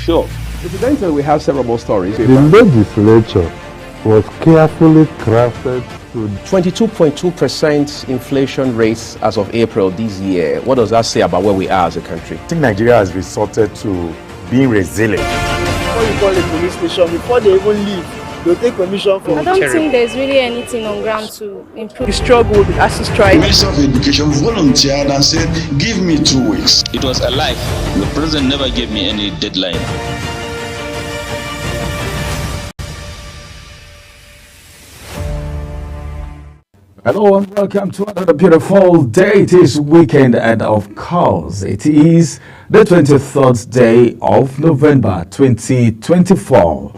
sure. Incidentally, we have several more stories. The legislature was carefully crafted to 22.2% inflation rates as of April this year. What does that say about where we are as a country? I think Nigeria has resorted to being resilient. Before you call a police station, before they even leave, they'll take permission from I don't think there's really anything on ground to improve. the struggle as to strike. The Minister of Education volunteered and said, give me 2 weeks. It was a lie. The president never gave me any deadline. Hello and welcome to another beautiful day. It is weekend and of course it is the 23rd day of November 2024.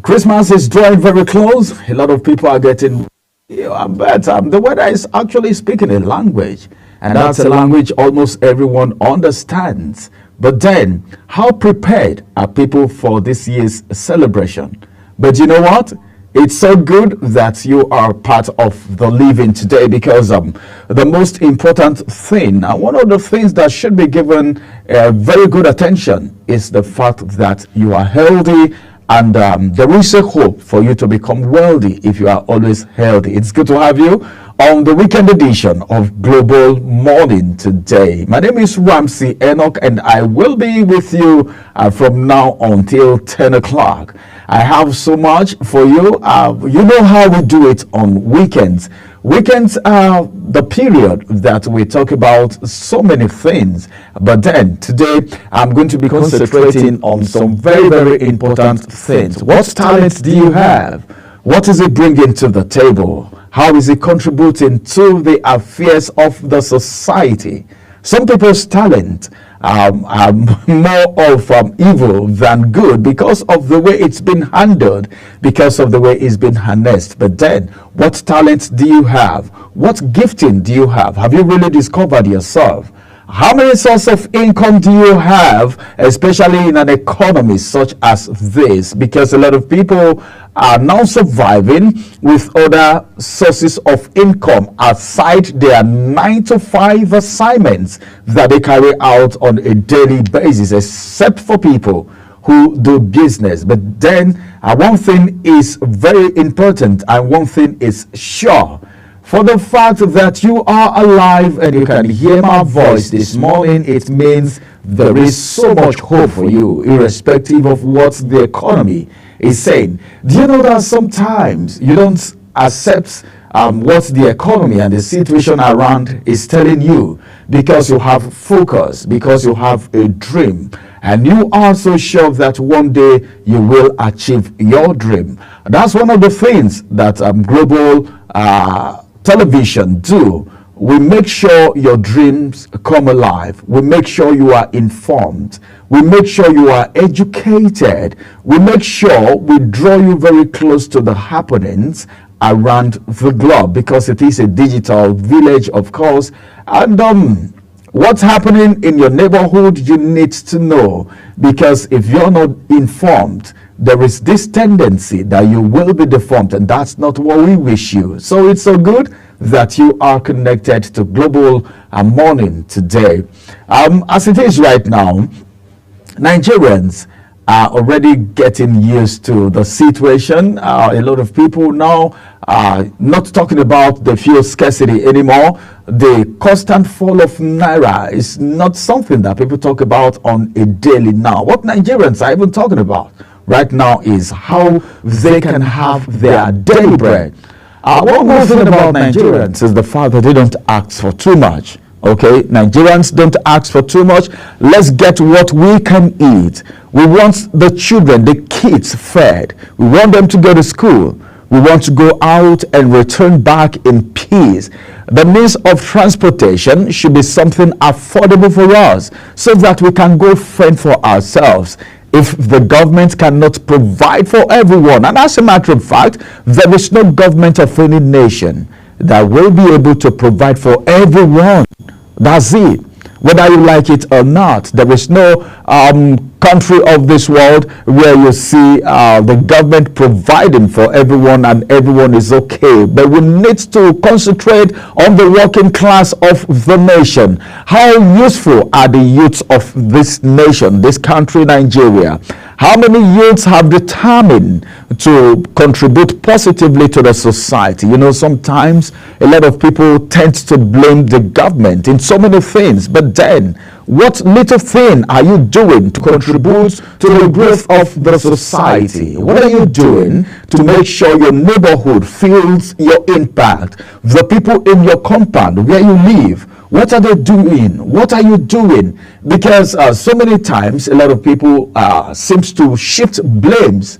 Christmas is drawing very close. A lot of people are getting, but the weather is actually speaking a language, and that's a language almost everyone understands. But then, how prepared are people for this year's celebration? But you know what? It's so good that you are part of the living today, because the most important thing, one of the things that should be given very good attention, is the fact that you are healthy, and there is a hope for you to become wealthy if you are always healthy. It's good to have you on the weekend edition of Global Morning today. My name is Ramsey Enoch, and I will be with you from now until 10 o'clock. I have so much for you. You know how we do it on weekends. Weekends are the period that we talk about so many things. But then today I'm going to be concentrating on some very, very important things. What talents do you have? What is it bringing to the table? How is it contributing to the affairs of the society? Some people's talent are more of evil than good because of the way it's been handled, because of the way it's been harnessed. But then, what talent do you have? What gifting do you have? Have you really discovered yourself? How many sources of income do you have, especially in an economy such as this? Because a lot of people are now surviving with other sources of income outside their 9-to-5 assignments that they carry out on a daily basis, except for people who do business. But then one thing is very important, and one thing is sure. For the fact that you are alive and you can hear my voice this morning, it means there is so much hope for you, irrespective of what the economy is saying. Do you know that sometimes you don't accept what the economy and the situation around is telling you, because you have focus, because you have a dream, and you are so sure that one day you will achieve your dream? That's one of the things that global television do. We make sure your dreams come alive. We make sure you are informed. We make sure you are educated. We make sure we draw you very close to the happenings around the globe, because it is a digital village, of course. And what's happening in your neighborhood, you need to know, because if you're not informed, there is this tendency that you will be deformed, and that's not what we wish you. So it's so good that you are connected to Global Morning today. As it is right now, Nigerians are already getting used to the situation. A lot of people now are not talking about the fuel scarcity anymore. The constant fall of Naira is not something that people talk about on a daily now. What Nigerians are even talking about right now is how they can have their daily bread. One more thing about Nigerians is the fact that they don't ask for too much. Okay, Nigerians don't ask for too much. Let's get what we can eat. We want the children, the kids fed. We want them to go to school. We want to go out and return back in peace. The means of transportation should be something affordable for us, so that we can go fend for ourselves. If the government cannot provide for everyone, and as a matter of fact, there is no government of any nation that will be able to provide for everyone. That's it. whether you like it or not. There is no country of this world where you see the government providing for everyone and everyone is okay. But we need to concentrate on the working class of the nation. How useful are the youths of this nation, this country, Nigeria? How many youths have determined to contribute positively to the society? You know, sometimes a lot of people tend to blame the government in so many things, but then what little thing are you doing to contribute to the growth of the society? What are you doing to make sure your neighborhood feels your impact? The people in your compound where you live, what are they doing? What are you doing? Because so many times a lot of people seems to shift blames,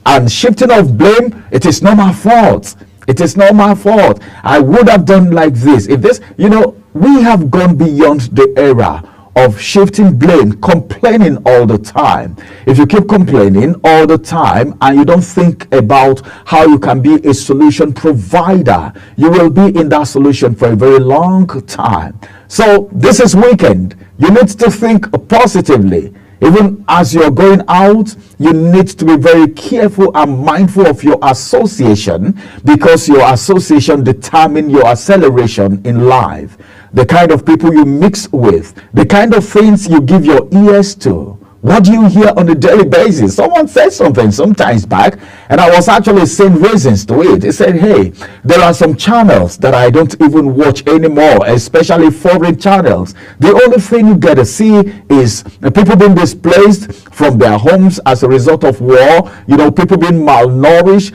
and shifting of blame, it is not my fault. It is not my fault. I would have done like this. If this, you know, we have gone beyond the era of shifting blame, complaining all the time. If you keep complaining all the time and you don't think about how you can be a solution provider, you will be in that solution for a very long time. So this is weekend. You need to think positively. Even as you're going out, you need to be very careful and mindful of your association, because your association determines your acceleration in life. The kind of people you mix with, the kind of things you give your ears to. What do you hear on a daily basis? Someone said something sometimes back, and I was actually saying reasons to it. They said, hey, there are some channels that I don't even watch anymore, especially foreign channels. The only thing you get to see is people being displaced from their homes as a result of war, you know, people being malnourished,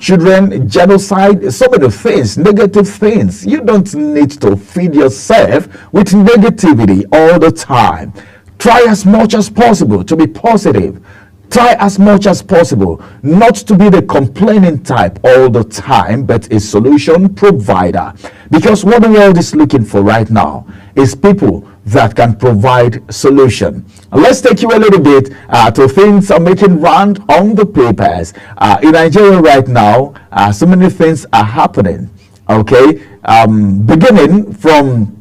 children, genocide, so many things, negative things. You don't need to feed yourself with negativity all the time. Try as much as possible to be positive. Try as much as possible not to be the complaining type all the time, but a solution provider. Because what the world is looking for right now is people that can provide solution. Let's take you a little bit to things are making round on the papers. In Nigeria right now, so many things are happening. Okay, beginning from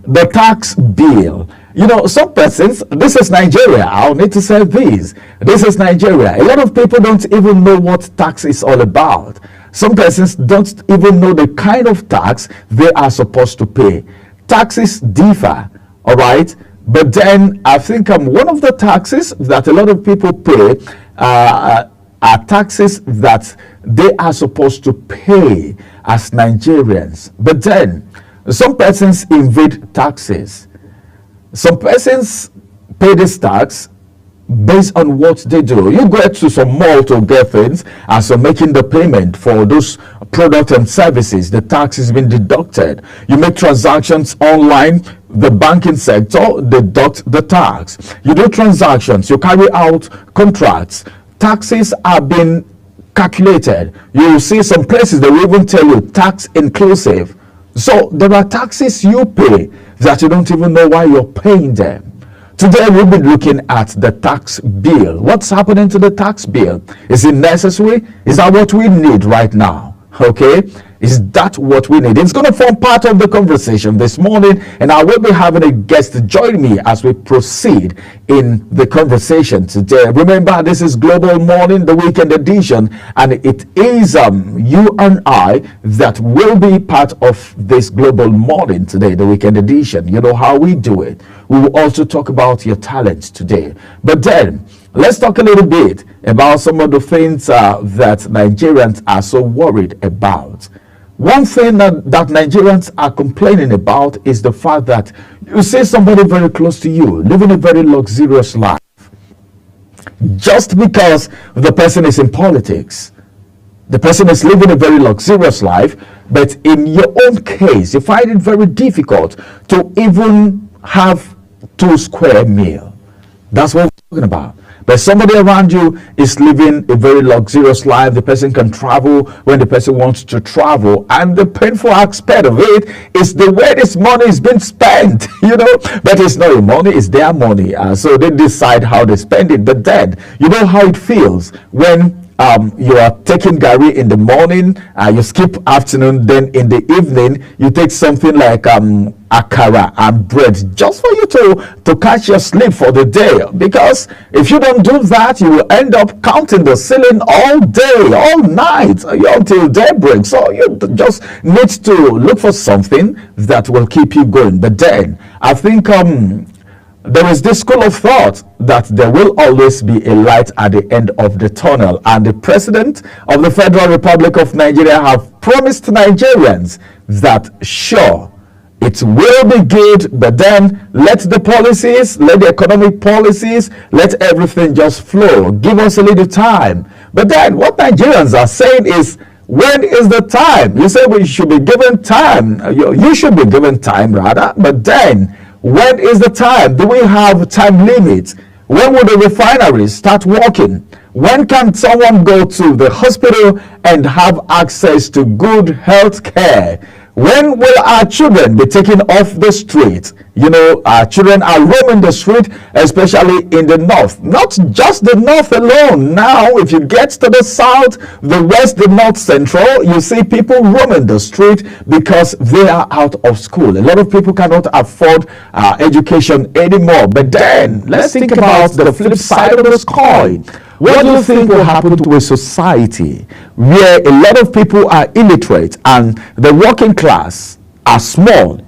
the tax bill. You know, some persons, this is Nigeria. I'll need to say this. This is Nigeria. A lot of people don't even know what tax is all about. Some persons don't even know the kind of tax they are supposed to pay. Taxes differ, all right? But then I think one of the taxes that a lot of people pay are taxes that they are supposed to pay as Nigerians. But then some persons evade taxes. Some persons pay this tax based on what they do. You go to some mall to get things, as you're making the payment for those products and services, the tax is being deducted. You make transactions online, the banking sector deduct the tax. You do transactions, you carry out contracts, taxes are being calculated. You will see some places they will even tell you tax inclusive. So there are taxes you pay that you don't even know why you're paying them. Today we'll be looking at the tax bill. What's happening to the tax bill? Is it necessary? Is that what we need right now? Okay, is that what we need? It's going to form part of the conversation this morning, and I will be having a guest join me as we proceed in the conversation today. Remember, this is Global Morning, the weekend edition, and it is you and I that will be part of this Global Morning today, the weekend edition. You know how we do it. We will also talk about your talents today. But then, let's talk a little bit about some of the things that Nigerians are so worried about. One thing that Nigerians are complaining about is the fact that you see somebody very close to you living a very luxurious life. Just because the person is in politics, the person is living a very luxurious life, but in your own case, you find it very difficult to even have 2 square meal. That's what we're talking about. But somebody around you is living a very luxurious life. The person can travel when the person wants to travel. And the painful aspect of it is the way this money is being spent, you know. But it's not your money, it's their money. So they decide how they spend it. But then, you know how it feels when you are taking gari in the morning, you skip afternoon, then in the evening you take something like akara and bread just for you to catch your sleep for the day. Because if you don't do that, you will end up counting the ceiling all day, all night, until daybreak. So you just need to look for something that will keep you going. But then I think there is this school of thought that there will always be a light at the end of the tunnel, and the President of the Federal Republic of Nigeria have promised Nigerians that sure, it will be good, but then let the policies, let the economic policies, let everything just flow. Give us a little time. But then what Nigerians are saying is, when is the time? You say we should be given time. You should be given time rather, but then when is the time? Do we have time limits? When will the refineries start working? When can someone go to the hospital and have access to good health care? When will our children be taken off the street? You know, our children are roaming the street, especially in the north. Not just the north alone. Now, if you get to the south, the west, the north central, you see people roaming the street because they are out of school. A lot of people cannot afford education anymore. But then, let's think about the flip side of this coin. What do you think will happen to a society where a lot of people are illiterate and the working class are small?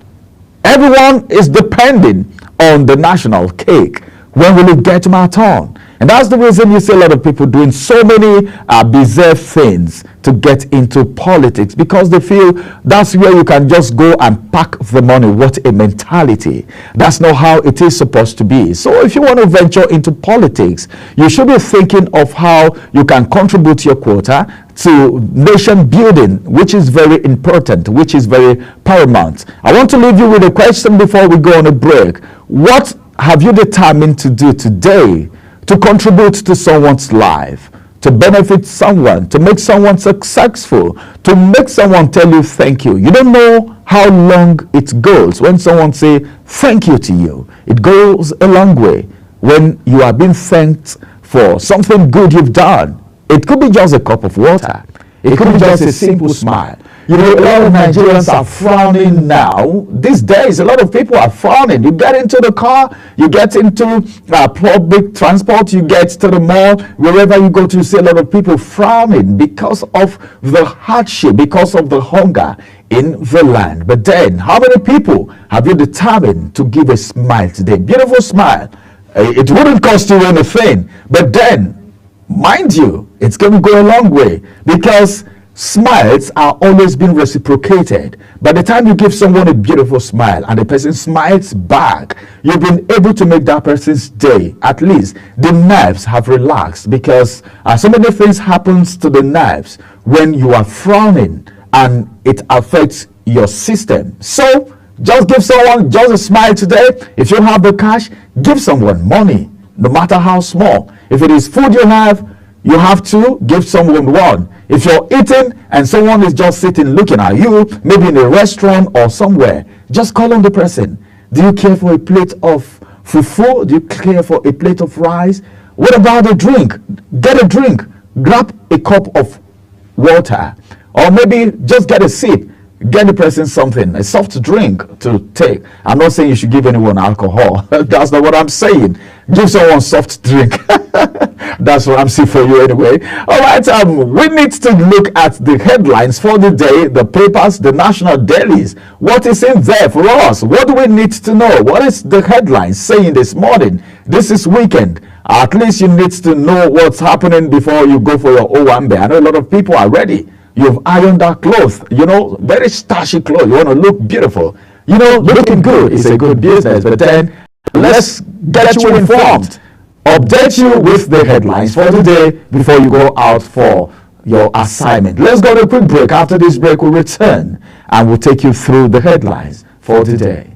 Everyone is depending on the national cake. When will it get my turn? And that's the reason you see a lot of people doing so many bizarre things to get into politics, because they feel that's where you can just go and pack the money. What a mentality. That's not how it is supposed to be. So if you want to venture into politics, you should be thinking of how you can contribute your quota to nation building, which is very important, which is very paramount. I want to leave you with a question before we go on a break. What have you determined to do today to contribute to someone's life, to benefit someone, to make someone successful, to make someone tell you thank you? You don't know how long it goes when someone say thank you to you. It goes a long way when you are being thanked for something good you've done. It could be just a cup of water. It could be just a simple smile. You know, a lot of Nigerians are frowning now. These days, a lot of people are frowning. You get into the car, you get into public transport, you get to the mall, wherever you go to, you see a lot of people frowning because of the hardship, because of the hunger in the land. But then, how many people have you determined to give a smile today? Beautiful smile. It wouldn't cost you anything. But then, mind you, it's going to go a long way, because smiles are always being reciprocated. By the time you give someone a beautiful smile and the person smiles back, you've been able to make that person's day. At least the nerves have relaxed, because so many things happens to the nerves when you are frowning, and it affects your system. So just give someone just a smile today. If you have the cash, give someone money, no matter how small. If it is food you have to give someone one. If you're eating and someone is just sitting looking at you, maybe in a restaurant or somewhere, just call on the person. Do you care for a plate of fufu? Do you care for a plate of rice? What about a drink? Get a drink. Grab a cup of water, or maybe just get a sip. Get the person something, a soft drink to take. I'm not saying you should give anyone alcohol. That's not what I'm saying. Give someone soft drink. That's what I'm saying for you anyway. All right, we need to look at the headlines for the day, the papers, the national dailies. What is in there for us? What do we need to know? What is the headlines saying this morning? This is weekend. At least you need to know what's happening before you go for your Owambe. I know a lot of people are ready. You've ironed that clothes, you know, very starchy clothes. You want to look beautiful. You know, looking good is a good business. But then let's get you informed. Update you with the headlines for the day before you go out for your assignment. Let's go to a quick break. After this break, we'll return and we'll take you through the headlines for today.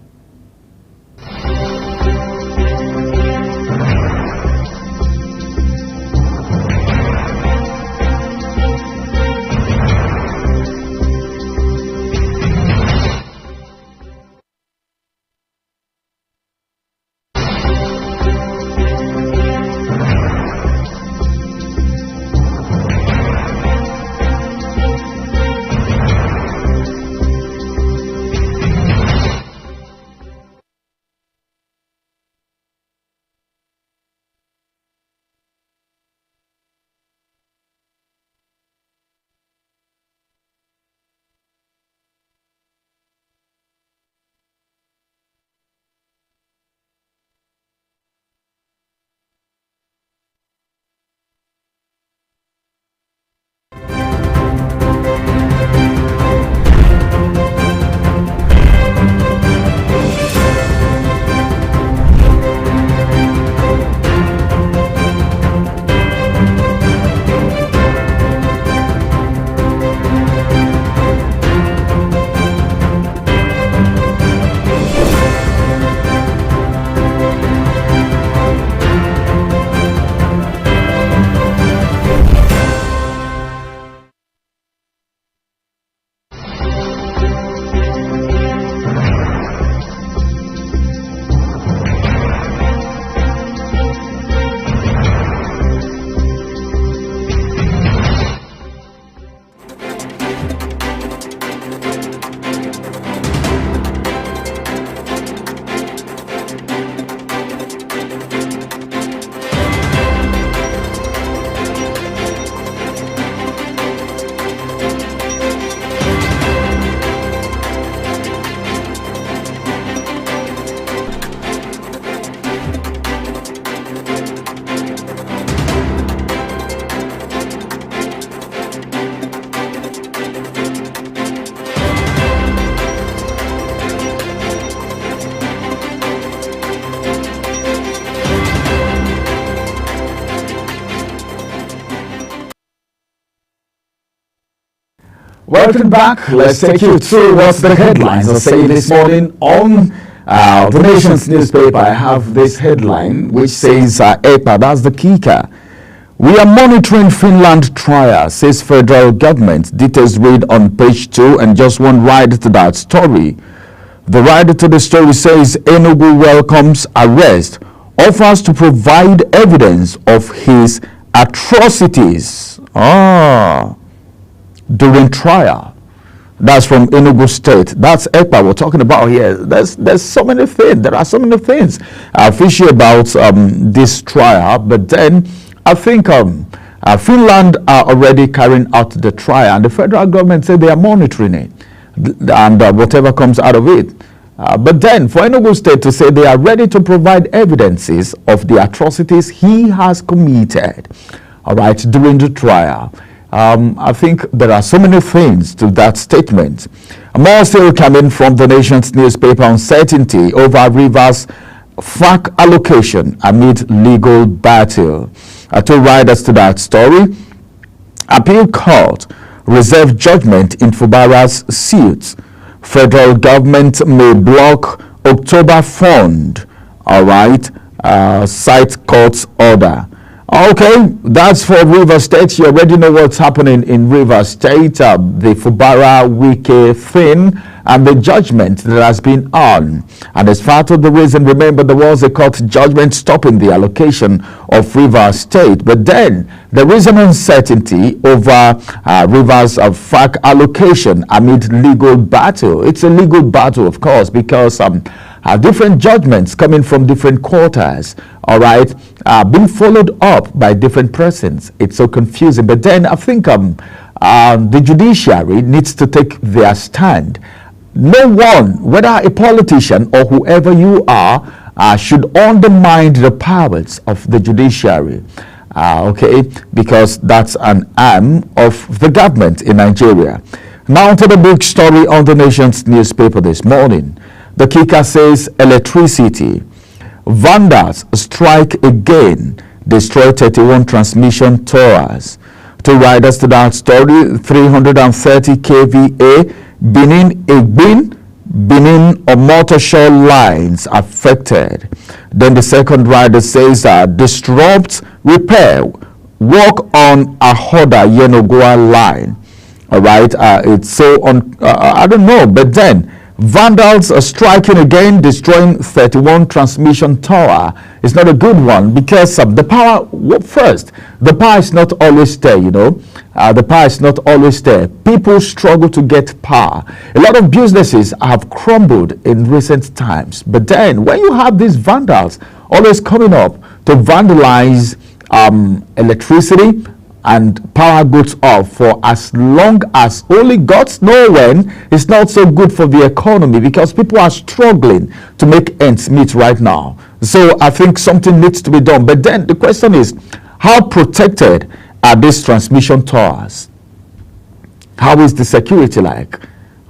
Welcome back. Let's take you through what the headlines are saying this morning on the Nation's newspaper. I have this headline which says EPA, that's the kicker. We are monitoring Finland trial, says federal government. Details read on page 2, and just one ride to that story. The rider to the story says Enugu welcomes arrest, offers to provide evidence of his atrocities during trial. That's from Enugu State. That's EPA we're talking about here. There's so many things. There are so many things fishy about this trial. But then I think Finland are already carrying out the trial, and the federal government said they are monitoring it, and whatever comes out of it. But then for Enugu State to say they are ready to provide evidences of the atrocities he has committed, all right, during the trial. I think there are so many things to that statement. More still coming from the Nation's newspaper. Uncertainty over Rivers FAC allocation amid legal battle. Two riders to that story. Appeal court reserve judgment in Fubara's suit. Federal government may block October fund. All right. Cite court's order. Okay, that's for Rivers State. You already know what's happening in Rivers State, the Fubara Wike thing, and the judgment that has been on. And as part of the reason, remember, there was a court judgment stopping the allocation of Rivers State. But then there is an uncertainty over Rivers FAC allocation amid legal battle. It's a legal battle, of course, because different judgments coming from different quarters, all right, being followed up by different persons. It's so confusing. But then I think the judiciary needs to take their stand. No one, whether a politician or whoever you are, should undermine the powers of the judiciary. Okay, because that's an arm of the government in Nigeria. Now to the big story on the Nation's newspaper this morning. The kicker says electricity. Vandals strike again, destroy 31 transmission towers. Two riders to that story, 330 kVA, Benin Omotosho lines affected. Then the second rider says disrupt, repair, work on Ahoda Yenogua line. All right, it's so on, I don't know, but then vandals are striking again, destroying 31 transmission tower. It's not a good one because the power, first, the power is not always there, you know. The power is not always there. People struggle to get power. A lot of businesses have crumbled in recent times. But then when you have these vandals always coming up to vandalize electricity and power goes off for as long as only God knows when, it's not so good for the economy because people are struggling to make ends meet right now. So I think something needs to be done. But then the question is, how protected are these transmission towers? How is the security like?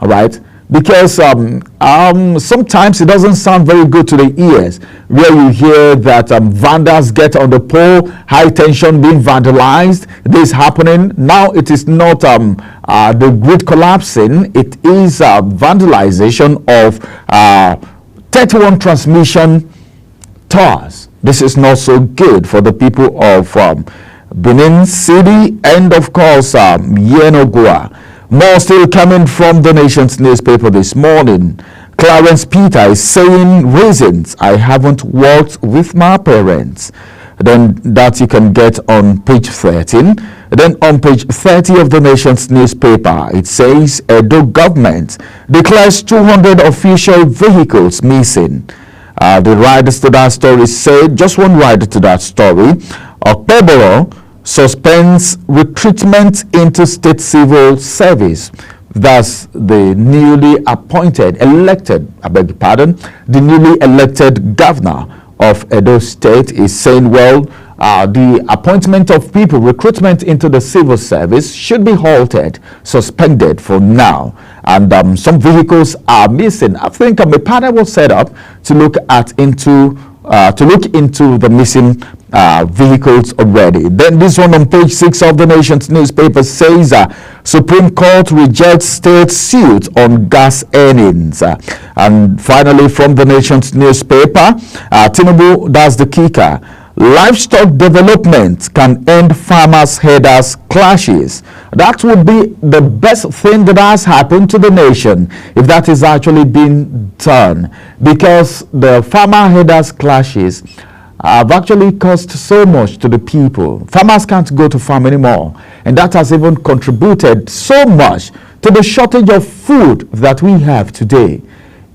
All right. Because sometimes it doesn't sound very good to the ears where you hear that vandals get on the pole, high tension being vandalized, this happening. Now it is not the grid collapsing, it is vandalization of 31 transmission towers. This is not so good for the people of Benin City and of course Yenogua. More still coming from the Nation's newspaper this morning. Clarence Peter is saying reasons I haven't worked with my parents. Then that you can get on page 13. Then on page 30 of the Nation's newspaper, it says Edo government declares 200 official vehicles missing. The riders to that story say, just one rider to that story, Okpeboro suspends recruitment into state civil service. Thus, the newly elected governor of Edo State is saying, well, the appointment of people, recruitment into the civil service should be halted, suspended for now. And some vehicles are missing. I think a panel was set up to look into the missing vehicles already. Then this one on page 6 of the Nation's newspaper says Supreme Court rejects state suit on gas earnings. And finally, from the Nation's newspaper, Tinubu, that's the kicker. Livestock development can end farmers' herders' clashes. That would be the best thing that has happened to the nation if that is actually being done, because the farmer herders' clashes have actually cost so much to the people. Farmers can't go to farm anymore, and that has even contributed so much to the shortage of food that we have today.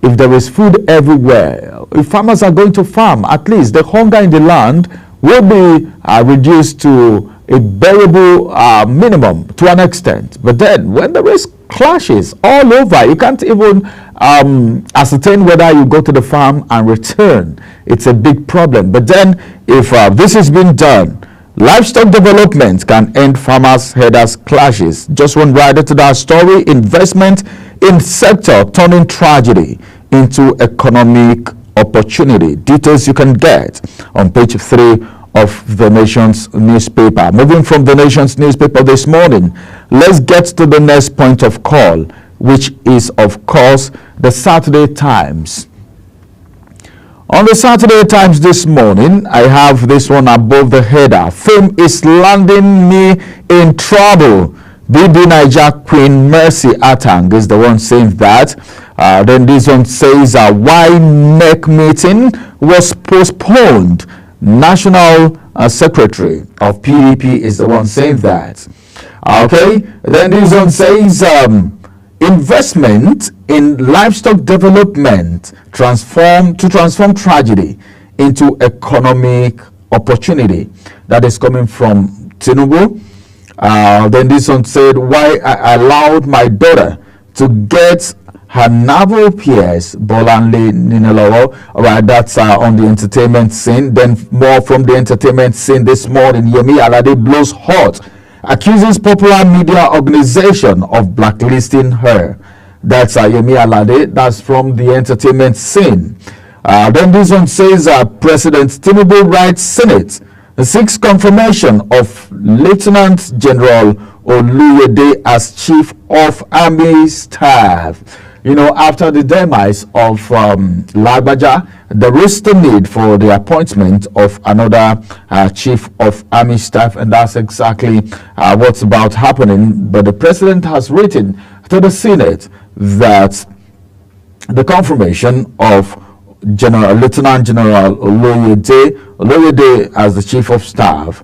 If there is food everywhere, if farmers are going to farm, at least the hunger in the land will be reduced to a bearable minimum to an extent. But then when there is clashes all over, you can't even ascertain whether you go to the farm and return. It's a big problem. But then if this has been done, livestock development can end farmers' herders' clashes. Just one rider to that story: investment in sector turning tragedy into economic opportunity. Details you can get on page 3 of the Nation's newspaper. Moving from the Nation's newspaper this morning, let's get to the next point of call, which is, of course, the Saturday Times. On the Saturday Times this morning, I have this one above the header: Fame is landing me in trouble. BB Niger Queen Mercy Atang is the one saying that. Then this one says why NEC meeting was postponed. National Secretary of PDP is the one saying that. Okay, then this one says investment in livestock development transform tragedy into economic opportunity. That is coming from Tinubu. Then this one said why I allowed my daughter to get her naval PS, Bolanle Ninalowo. All right, that's on the entertainment scene. Then more from the entertainment scene this morning: Yemi Alade blows hot, accuses popular media organization of blacklisting her. That's Yemi Alade. That's from the entertainment scene. Then this one says President Tinubu writes Senate seeks confirmation of Lieutenant General Oluyede as Chief of Army Staff. You know, after the demise of Lagbaja, there is the need for the appointment of another Chief of Army Staff, and that's exactly what's about happening. But the President has written to the Senate that the confirmation of Lieutenant General Oluyede as the Chief of Staff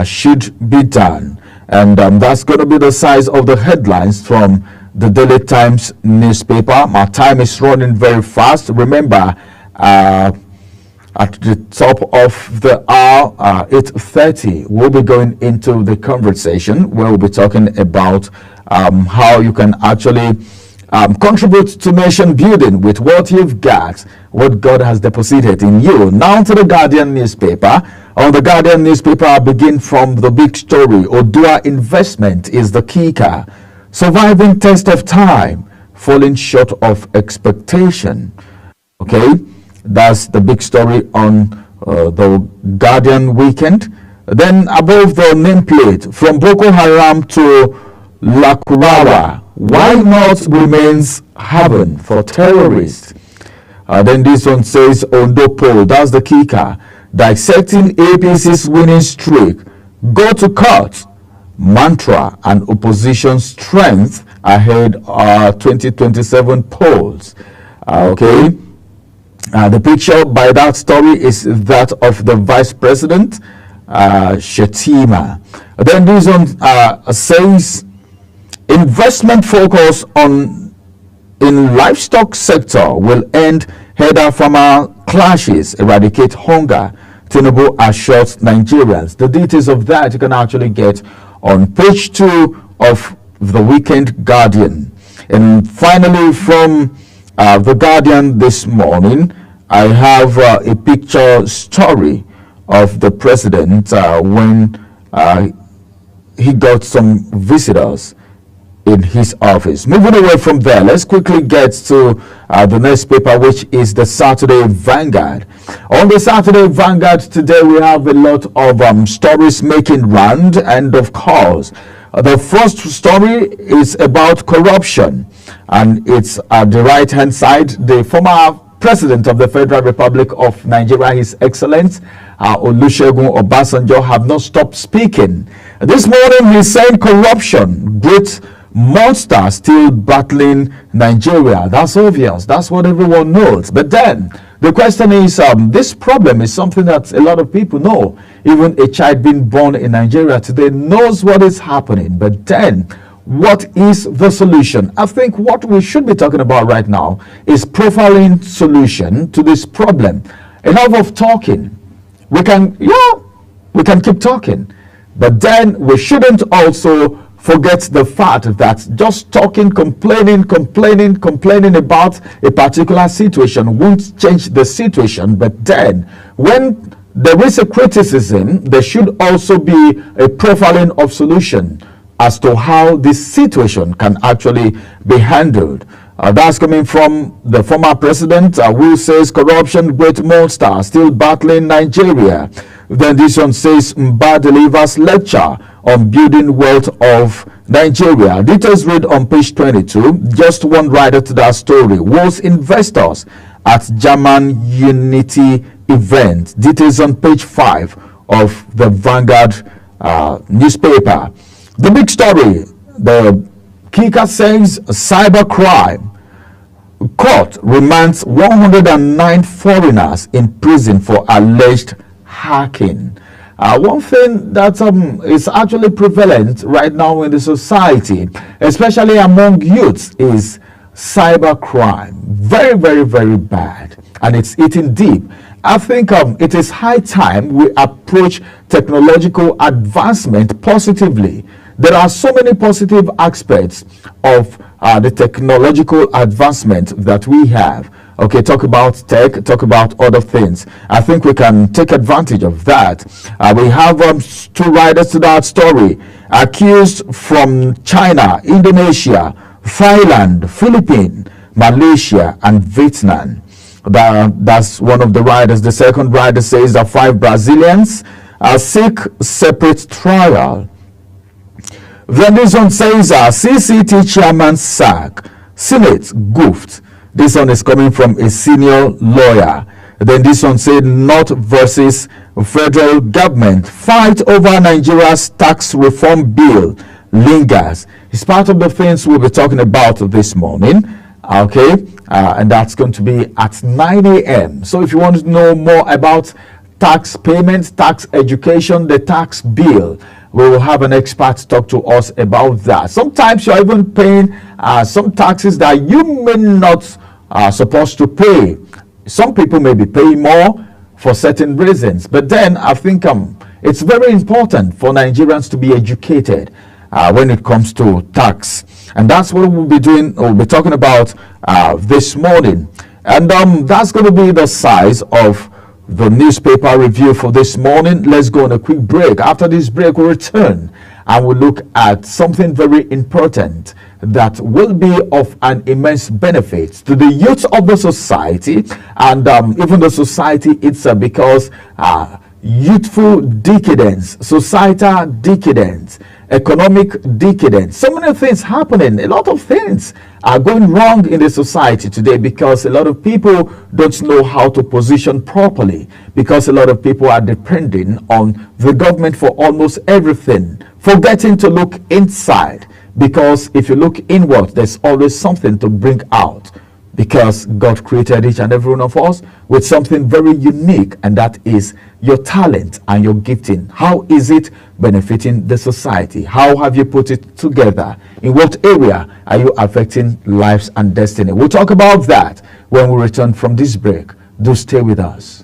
should be done. And that's going to be the size of the headlines from the Daily Times newspaper. My time is running very fast. Remember, at the top of the hour, 8:30, we'll be going into the conversation where we'll be talking about how you can actually contribute to nation building with what you've got, what God has deposited in you. Now to the Guardian newspaper. On the Guardian newspaper, I begin from the big story. Odua investment is the kicker. Surviving test of time, falling short of expectation. Okay, that's the big story on the Guardian weekend. Then above the nameplate, from Boko Haram to Lakurawa, why not remains heaven for terrorists? Then this one says Ondo poll, that's the kicker. Dissecting APC's winning streak, go to court. Mantra and opposition strength ahead 2027 polls. Okay, the picture by that story is that of the Vice President Shetima. Then this one says investment focus in livestock sector will end herder farmer clashes, eradicate hunger. Tinubu assures Nigerians. The details of that you can actually get on page 2 of the Weekend Guardian. And finally, from the Guardian this morning, I have a picture story of the president when he got some visitors in his office. Moving away from there, let's quickly get to the next paper, which is the Saturday Vanguard. On the Saturday Vanguard today, we have a lot of stories making round, and of course, the first story is about corruption, and it's at the right-hand side. The former President of the Federal Republic of Nigeria, His Excellency Olusegun Obasanjo, have not stopped speaking. This morning, he's saying corruption, great monster still battling Nigeria. That's obvious. That's what everyone knows. But then the question is, this problem is something that a lot of people know. Even a child being born in Nigeria today knows what is happening. But then, what is the solution? I think what we should be talking about right now is profiling solution to this problem. Enough of talking. We can keep talking. But then we shouldn't also forget the fact that just talking, complaining about a particular situation won't change the situation. But then when there is a criticism, there should also be a profiling of solution as to how this situation can actually be handled. That's coming from the former president who says corruption, great monster, still battling Nigeria. Then this one says Mba delivers lecture on building wealth of Nigeria. Details read on page 22. Just one writer to that story was investors at German Unity event. Details on page 5 of the Vanguard newspaper. The big story, the kicker says cybercrime. Court remands 109 foreigners in prison for alleged hacking. One thing that is actually prevalent right now in the society, especially among youths, is cybercrime. Very, very, very bad. And it's eating deep. I think it is high time we approach technological advancement positively. There are so many positive aspects of the technological advancement that we have. Okay, talk about tech, talk about other things. I think we can take advantage of that. We have two writers to that story. Accused from China, Indonesia, Thailand, Philippines, Malaysia, and Vietnam. That's one of the writers. The second writer says that 5 Brazilians seek separate trial. Then this one says CCT chairman sack, Senate goofed. This one is coming from a senior lawyer. Then this one said North versus federal government. Fight over Nigeria's tax reform bill lingers. It's part of the things we'll be talking about this morning. Okay, and that's going to be at 9 a.m. So if you want to know more about tax payments, tax education, the tax bill, we will have an expert talk to us about that. Sometimes you're even paying some taxes that you may not supposed to pay. Some people may be paying more for certain reasons. But then I think it's very important for Nigerians to be educated when it comes to tax. And that's what we'll be doing, we'll be talking about this morning. And that's going to be the size of the newspaper review for this morning. Let's go on a quick break. After this break, we'll return and we'll look at something very important that will be of an immense benefit to the youth of the society and even the society itself, because youthful decadence, societal decadence, economic decadence, so many things happening. A lot of things are going wrong in the society today because a lot of people don't know how to position properly, because a lot of people are depending on the government for almost everything, forgetting to look inside, because if you look inward, there's always something to bring out, because God created each and every one of us with something very unique, and that is your talent and your gifting. How is it benefiting the society? How have you put it together? In what area are you affecting lives and destiny? We'll talk about that when we return from this break. Do stay with us.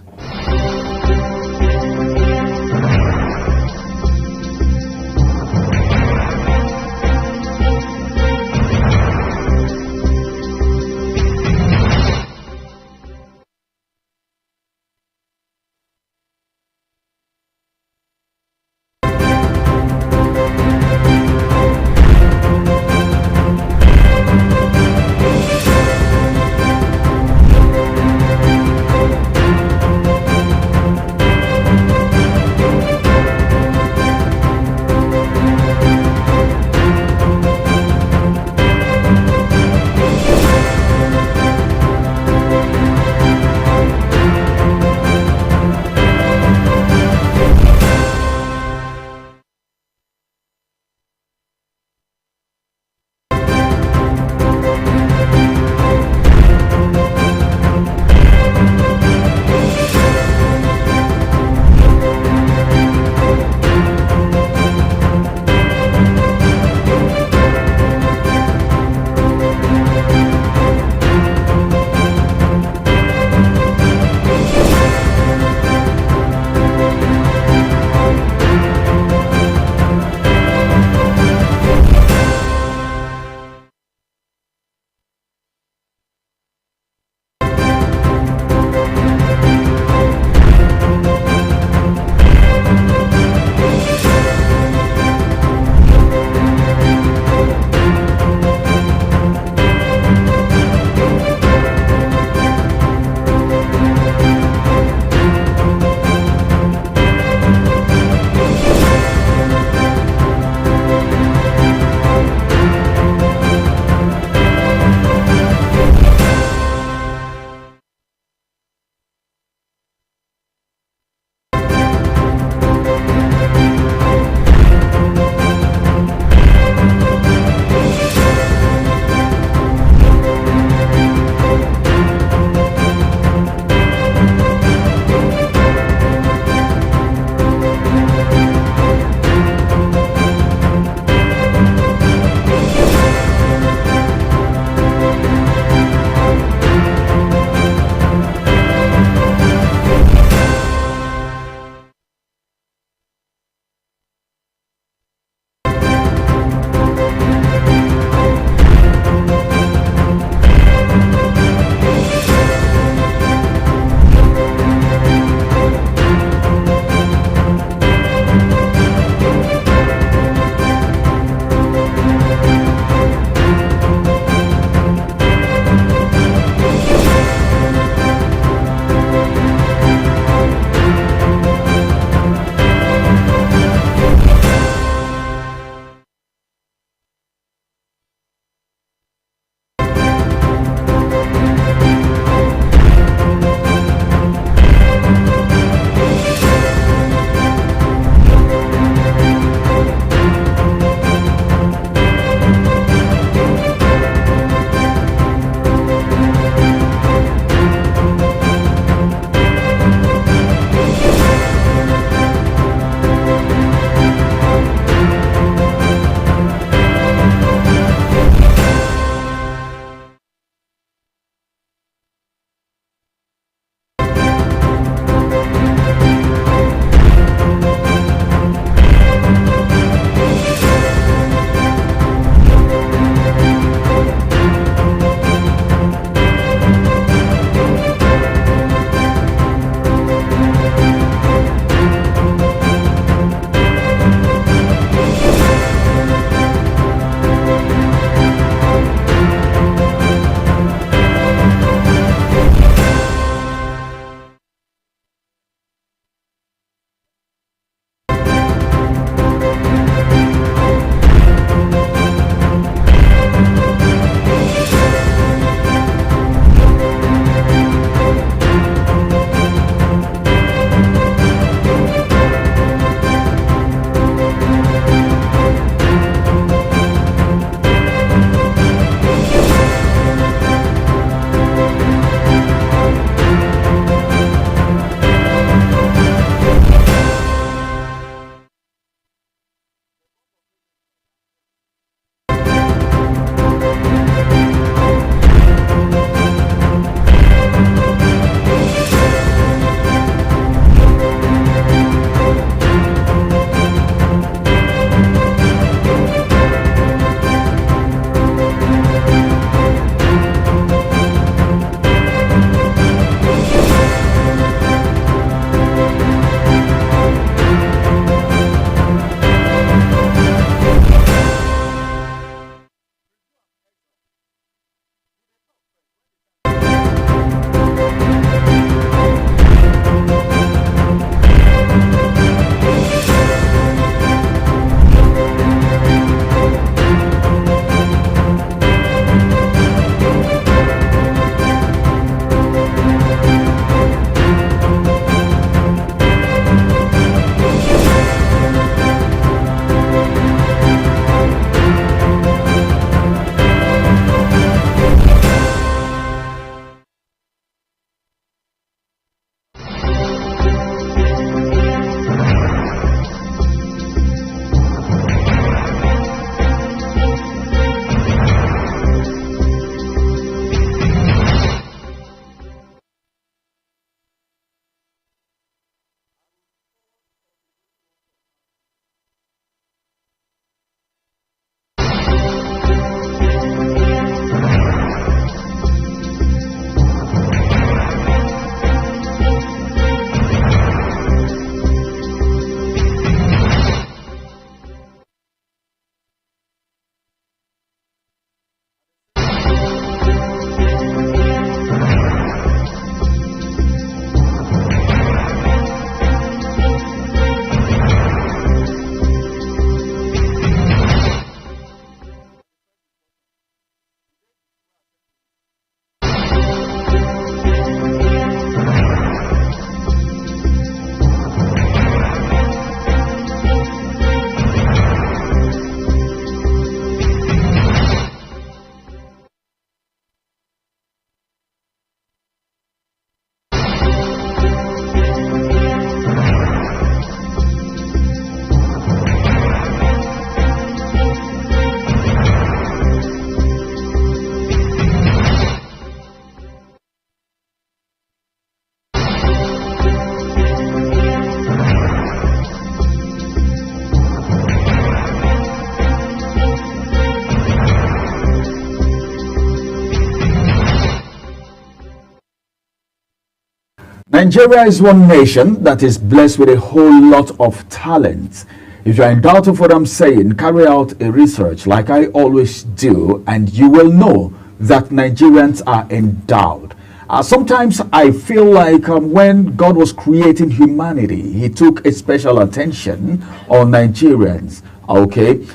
Nigeria is one nation that is blessed with a whole lot of talent. If you're in doubt of what I'm saying, carry out a research like I always do, and you will know that Nigerians are endowed. Sometimes I feel like when God was creating humanity, he took a special attention on Nigerians, okay?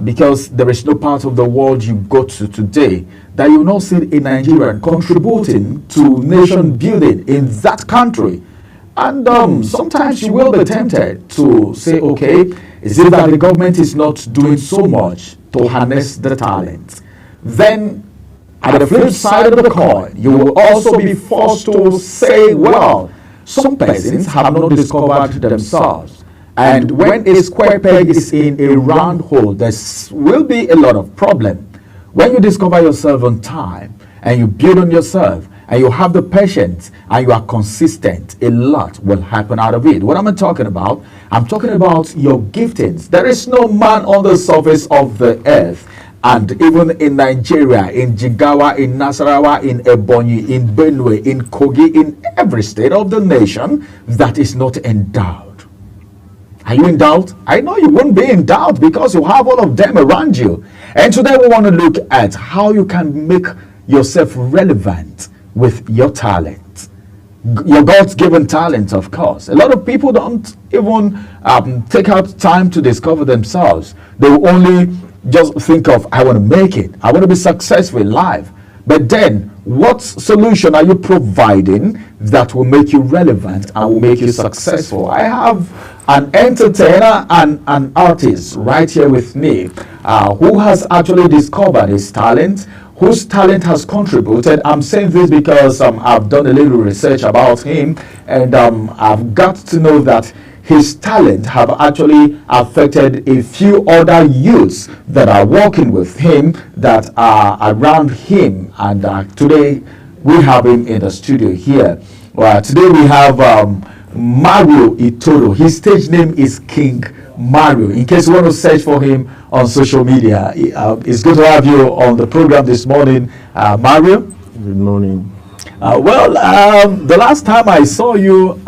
Because there is no part of the world you go to today that you will not see a Nigerian contributing to nation building in that country. And sometimes you will be tempted to say, okay, is it that the government is not doing so much to harness the talent? Then at the flip side of the coin, you will also be forced to say, well, some persons have not discovered themselves. And when a square peg is in a round hole, there will be a lot of problem. When you discover yourself on time and you build on yourself and you have the patience and you are consistent, a lot will happen out of it. What am I talking about? I'm talking about your giftings. There is no man on the surface of the earth, and even in Nigeria, in Jigawa, in Nasarawa, in Ebonyi, in Benue, in Kogi, in every state of the nation that is not endowed. Are you in doubt? I know you won't be in doubt because you have all of them around you. And today we want to look at how you can make yourself relevant with your talent. Your God-given talent, of course. A lot of people don't even take out time to discover themselves. They will only just think of, I want to make it. I want to be successful in life. But then, what solution are you providing that will make you relevant and will make you successful? I have an entertainer and an artist right here with me who has actually discovered his talent, whose talent has contributed. I'm saying this because I've done a little research about him, and I've got to know that his talent have actually affected a few other youths that are working with him, that are around him. And today we have him in the studio here. Today we have Mario Itoro. His stage name is King Mario. In case you want to search for him on social media, it's good to have you on the program this morning, Mario. Good morning. The last time I saw you,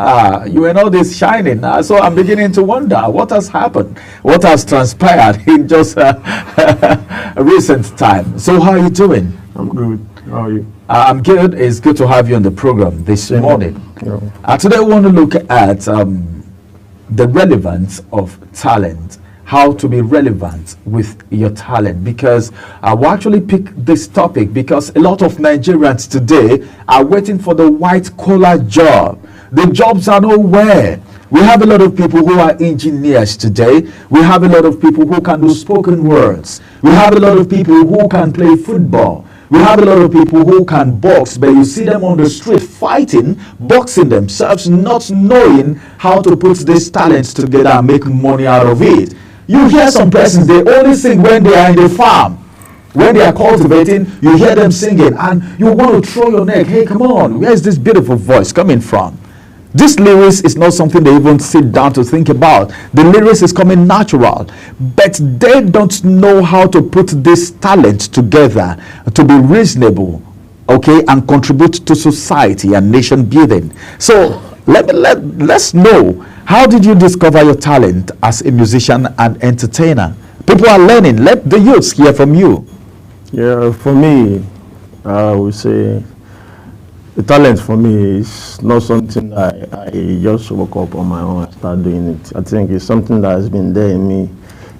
you were not this shining. So I'm beginning to wonder what has happened, what has transpired in just a recent time. So how are you doing? I'm good. How are you? I'm good. It's good to have you on the program this morning. Yeah. Today we want to look at the relevance of talent. How to be relevant with your talent, because we actually picked this topic because a lot of Nigerians today are waiting for the white collar job. The jobs are nowhere. We have a lot of people who are engineers today. We have a lot of people who can do spoken words. We have a lot of people who can play football. We have a lot of people who can box, but you see them on the street fighting, boxing themselves, not knowing how to put these talents together and make money out of it. You hear some persons, they only sing when they are in the farm. When they are cultivating, you hear them singing and you want to throw your neck. Hey, come on, where is this beautiful voice coming from? This lyrics is not something they even sit down to think about. The lyrics is coming natural, but they don't know how to put this talent together to be reasonable, okay, and contribute to society and nation building. So let's know, how did you discover your talent as a musician and entertainer? People are learning. Let the youths hear from you. Yeah, for me, I would say the talent for me is not something I just woke up on my own and start doing it. I think it's something that has been there in me,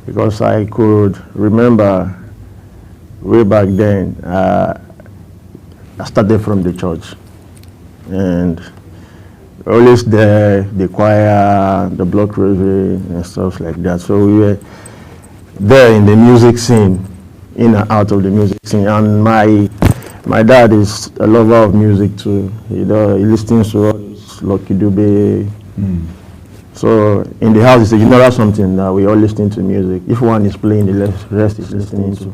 because I could remember way back then, I started from the church, and always there, the choir, the block rosary and stuff like that. So we were there in the music scene, in and out of the music scene. And my dad is a lover of music too. He listens to all this Lucky Dube. So in the house, it's a general something that we all listen to music. If one is playing, the rest is listening to.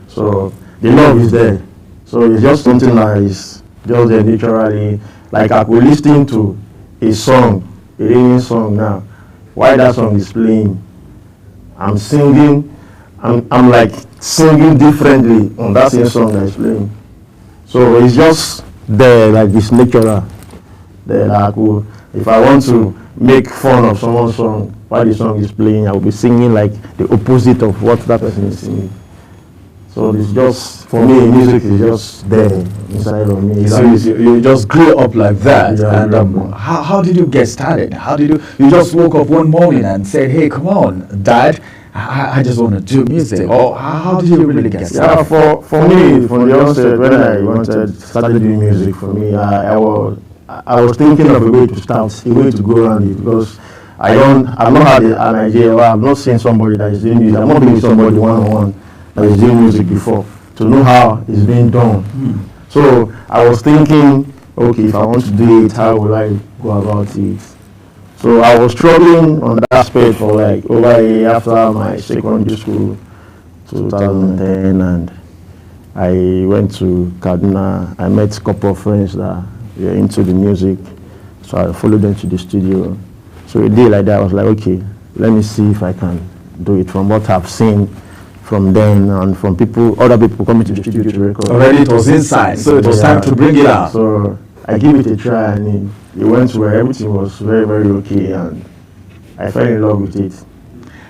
So the love is there. So it's just something that is just there naturally. Like I could listen to a song, a raining song now. While that song is playing, I'm singing. I'm like singing differently on that same song that is playing. So it's just there, like this natural. then I could, if I want to make fun of someone's song while the song is playing, I will be singing like the opposite of what that person is singing. So it's just, for me, music is just there inside of me. So you just grew up like that. Yeah, And how did you get started? How did you just woke up one morning and said, hey, come on, Dad, I just want to do music? Or how did you really get started? Yeah, for me, from the onset, when I started doing music, for me, I was thinking of a way to start, a way to go around it, because I've not had an idea, or I've not seen somebody that is doing music. I've not been with somebody one-on-one that is doing music before to know how it's being done. So I was thinking, okay, if I want to do it, how will I go about it? So I was struggling on that aspect for like over a year after my secondary school, 2010, and I went to Kaduna. I met a couple of friends that were into the music, so I followed them to the studio. So a day like that, I was like, okay, let me see if I can do it from what I've seen from them and from other people coming to the studio to record. Already it was inside, so it was time to bring it out. So I gave it a try, and it went where everything was very, very okay, and I fell in love with it.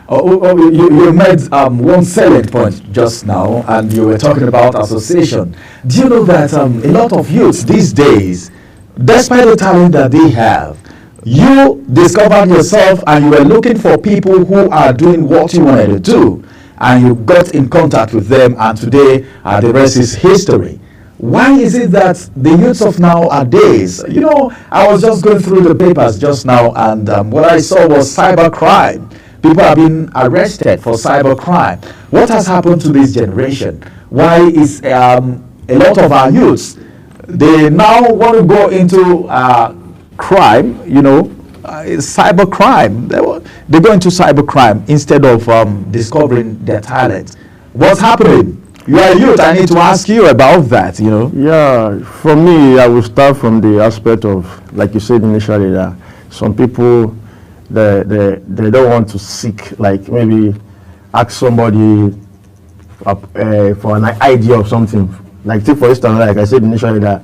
You made one selling point just now, and you were talking about association. Do you know that a lot of youths these days, despite the talent that they have, you discovered yourself and you were looking for people who are doing what you wanted to do, and you got in contact with them, and today the rest is history. Why is it that the youths of nowadays, you know, I was just going through the papers just now, and what I saw was cybercrime. People are being arrested for cybercrime. What has happened to this generation? Why is a lot of our youths, they now want to go into crime, you know, cybercrime. They go into cybercrime instead of discovering their talent. What's happening? You are a youth. I need to ask you about that, you know. Yeah, for me, I will start from the aspect of, like you said initially, that some people, they don't want to seek, like maybe ask somebody for an idea of something. Like, take for instance, like I said initially, that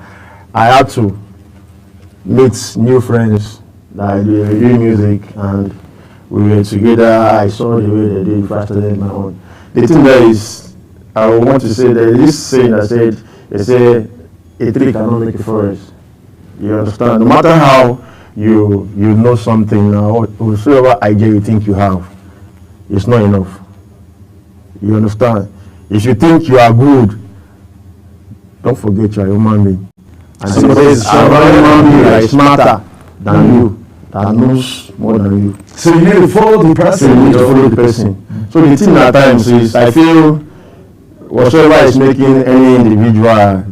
I had to meet new friends that they were doing music, and we were together. I saw the way they did it faster than my own. The thing there is, I want to say that this saying that said, they say a tree cannot make a forest. You understand? No matter how you know something or whatever idea you think you have, it's not enough. You understand? If you think you are good, don't forget you are a human being. And so there's another human being that is smarter than you, that knows more than you. So you need to follow the person. So you need to follow the person. So the thing at times is, I feel whatsoever is making any individual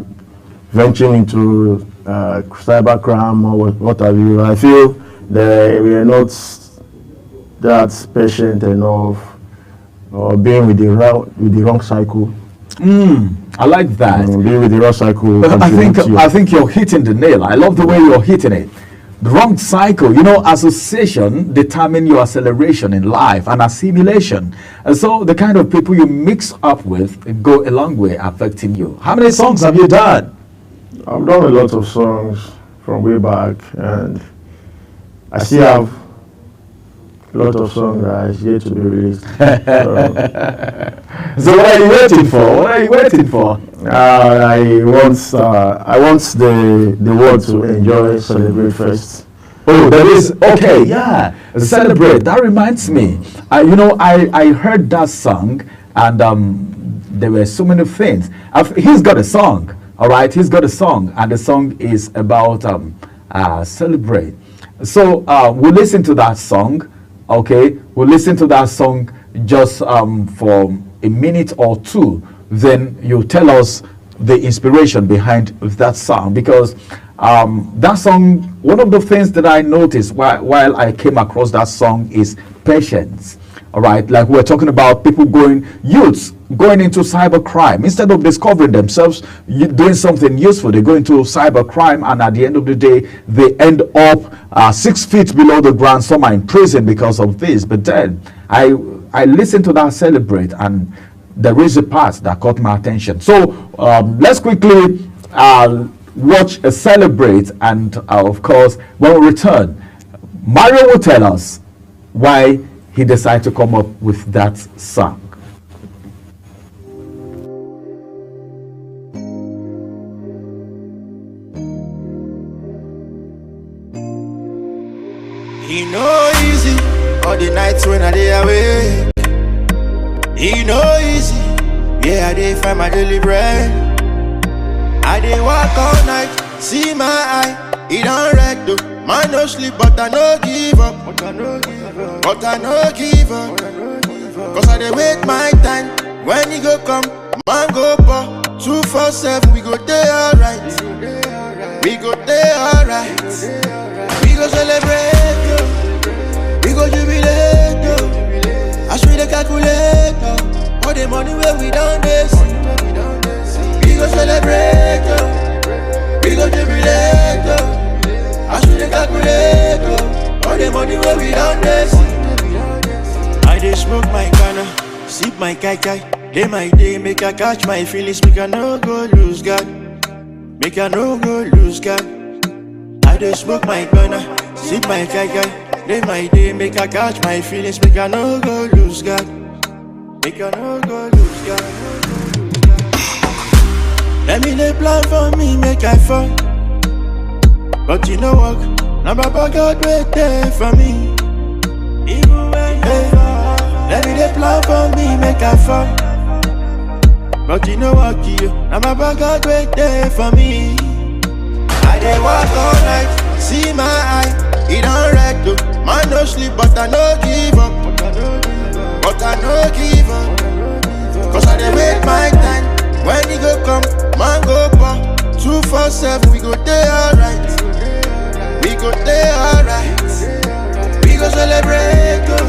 venturing into cybercrime or what have you, I feel that we are not that patient enough, or being with the wrong cycle. I like that. Being with the wrong cycle. I think you're hitting the nail. I love the way you're hitting it. The wrong cycle, you know, association determine your acceleration in life and assimilation. And so the kind of people you mix up with go a long way affecting you. How many songs have you done? I've done a lot of songs from way back, and I still have a lot of songs that is yet to be released. So what are you waiting for? What are you waiting for? I want the world to enjoy, celebrate first. Oh, that is okay. Yeah, celebrate. That reminds me. You know, I heard that song, and there were so many things. He's got a song. All right, he's got a song, and the song is about celebrate. So we'll listen to that song. Okay, we'll listen to that song just for a minute or two. Then you tell us the inspiration behind that song, because that song, one of the things that I noticed while I came across that song is patience. All right, like we're talking about people youths going into cybercrime. Instead of discovering themselves doing something useful, they go into cybercrime, and at the end of the day, they end up 6 feet below the ground. Some are in prison because of this. But then I listened to that Celebrate, and there is a part that caught my attention. So let's quickly watch, celebrate, and of course, when we return, Mario will tell us why he decided to come up with that song. He know easy all the nights when I dey away. He know easy, yeah I dey find my daily bread. I dey walk all night, see my eye, it don't red though. Man no sleep but I no give up. But I no give up. Cause I dey wait my time. When he go come, man go pour. 247, we go dey alright. We go dey alright. We go celebrate, yo. We go jubilate, yo. As we dey calculate, yo. All the money where we done this. We go celebrate, yo. We go jubilate, yo. As we dey calculate, yo. All the money where we done this. I dey smoke my canna, sip my kai kai. Day my day, make I catch my feelings. Make I no go lose God. Make I no go lose God. I dey smoke my gunna, sip my kai kai. Day my day, make I catch my feelings. Make I no go lose God. Make I no go lose God. Let me lay plan for me, make I fall. But you know what? Now Baba God wait there for me. Even when you fall. Let me lay plan for me, make I fall. But you know what, you? Now Baba God wait there for me. I dey walk all night, see my eye, it don't red though. Man no sleep but I no give up. But I no give up. Cause I dey wait my time. When he go come, man go pour. 247, we go dey alright. We go dey alright. We go celebrate, oh.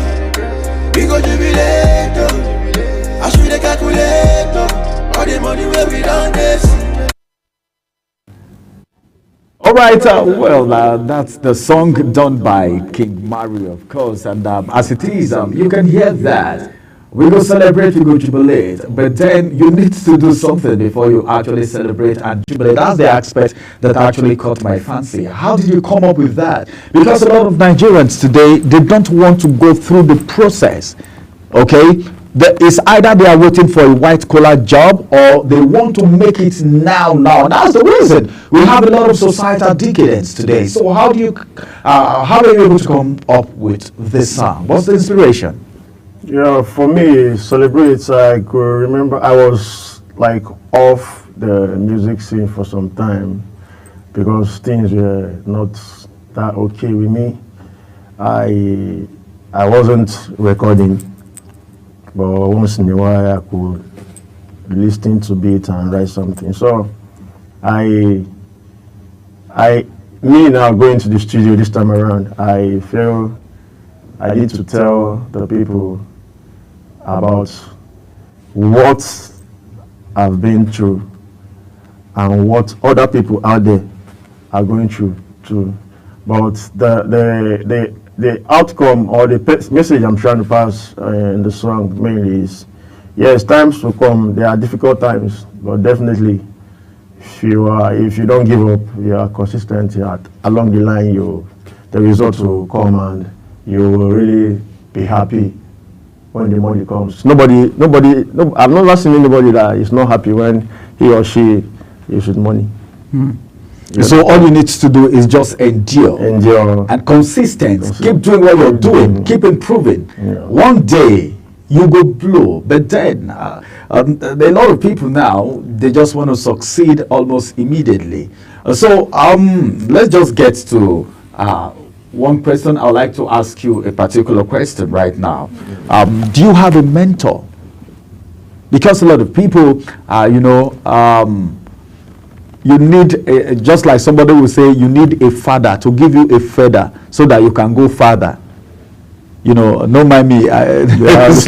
We go jubilate, oh. As we dey calculate, oh. All the money where we done this. All right, that's the song done by King Mario, of course, and as it is, you can hear that. We go celebrate, we go jubilate, but then you need to do something before you actually celebrate and jubilate. That's the aspect that actually caught my fancy. How did you come up with that? Because a lot of Nigerians today, they don't want to go through the process, okay? It's either they are waiting for a white-collar job or they want to make it now. That's the reason we have a lot of societal decadence today. So how are you able to come up with this song? What's the inspiration? Yeah, for me, Celebrate, I could remember I was like off the music scene for some time because things were not that okay with me. I wasn't recording, but once in a while I could listen to beat and write something. So me now going to the studio this time around, I feel I need to tell the people about what I've been through and what other people out there are going through too. But the outcome or the message I'm trying to pass in the song mainly is, yes, times will come. There are difficult times, but definitely, if you don't give up, you are consistent. Along the line, the results will come, and you will really be happy when the money comes. I've never seen anybody that is not happy when he or she is with money. Yeah. So all you need to do is just endure and consistent. Keep doing what you're doing. Keep improving. Yeah. One day you go blow. But then a lot of people now, they just want to succeed almost immediately. So let's just get to one question. I would like to ask you a particular question right now. Do you have a mentor? Because a lot of people, you need, just like somebody will say, you need a father to give you a feather so that you can go farther. Don't mind me. Slangs.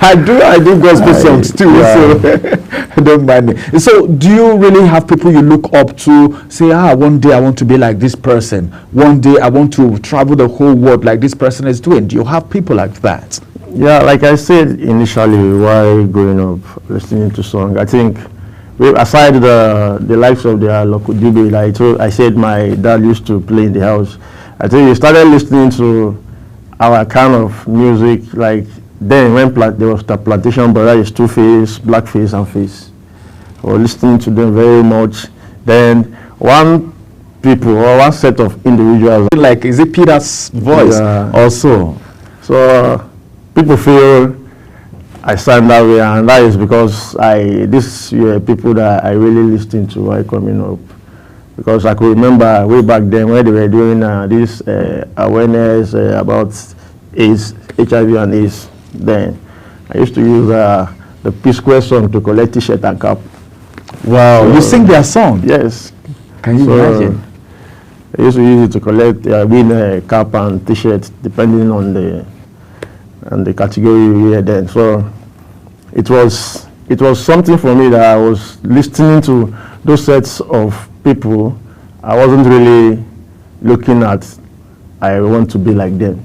I do gospel songs too, so don't mind me. So do you really have people you look up to, say, one day I want to be like this person. One day I want to travel the whole world like this person is doing. Do you have people like that? Yeah, like I said initially while growing up, listening to songs, I think aside the likes of the Loco Dube, I said my dad used to play in the house. I think we started listening to our kind of music like then when there was the Plantation Brothers, Two-Face, Blackface and Face. We were listening to them very much. Then one set of individuals. Like, is it Peter's voice also? So people feel I stand that way, and that is because these were people that I really listened to while coming up. Because I could remember way back then when they were doing this awareness about AIDS, HIV and AIDS. Then I used to use the P-Square song to collect T-shirt and cap. Wow, so, you sing their song? Yes. Can you imagine? I used to use it to collect win a cap and T-shirt depending on the category we were then. So it was something for me that I was listening to those sets of people. I wasn't really looking at I want to be like them,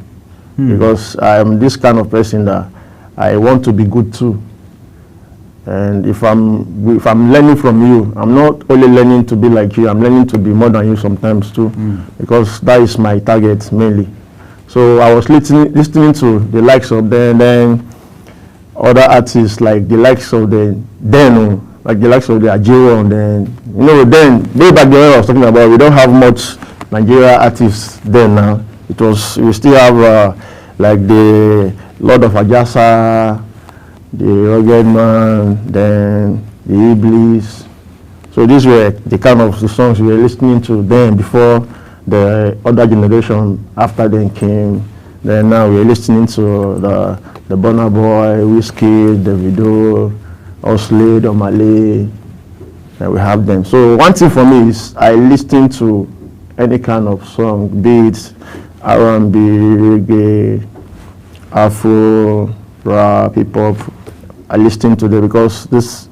because I am this kind of person that I want to be good too. And if I'm learning from you, I'm not only learning to be like you, I'm learning to be more than you sometimes too, because that is my target mainly. So I was listening to the likes of them, then other artists like the likes of the Ajiro, and then then way back then I was talking about, we don't have much Nigeria artists then now. We still have like the Lord of Ajasa, the Rugged Man, then the Iblis. So these were the kind of the songs we were listening to then before the other generation after them came. Then now we're listening to the Burna Boy, Wizkid, Davido, Oslade, Omale, and we have them. So one thing for me is I listen to any kind of song, be it R&B, reggae, Afro, rap, hip hop. I listen to them because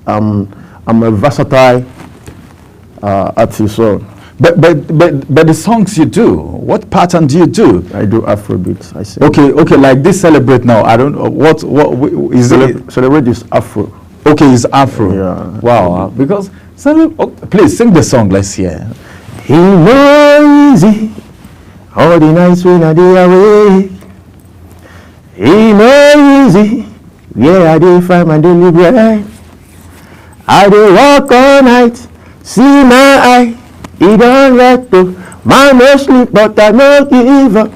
I'm a versatile artist. So. But the songs you do, what pattern do you do? I do Afrobeat. I say. Okay, like this Celebrate now. I don't know what is it? Celebrate is Afro. Okay, it's Afro. Yeah. Wow. Because please sing the song. Let's hear. He know easy all the nights when I dey awake. He know easy, yeah, I dey find my daily bread. I dey walk all night, see my eye, he don't let go. Man no sleep, but I no give up.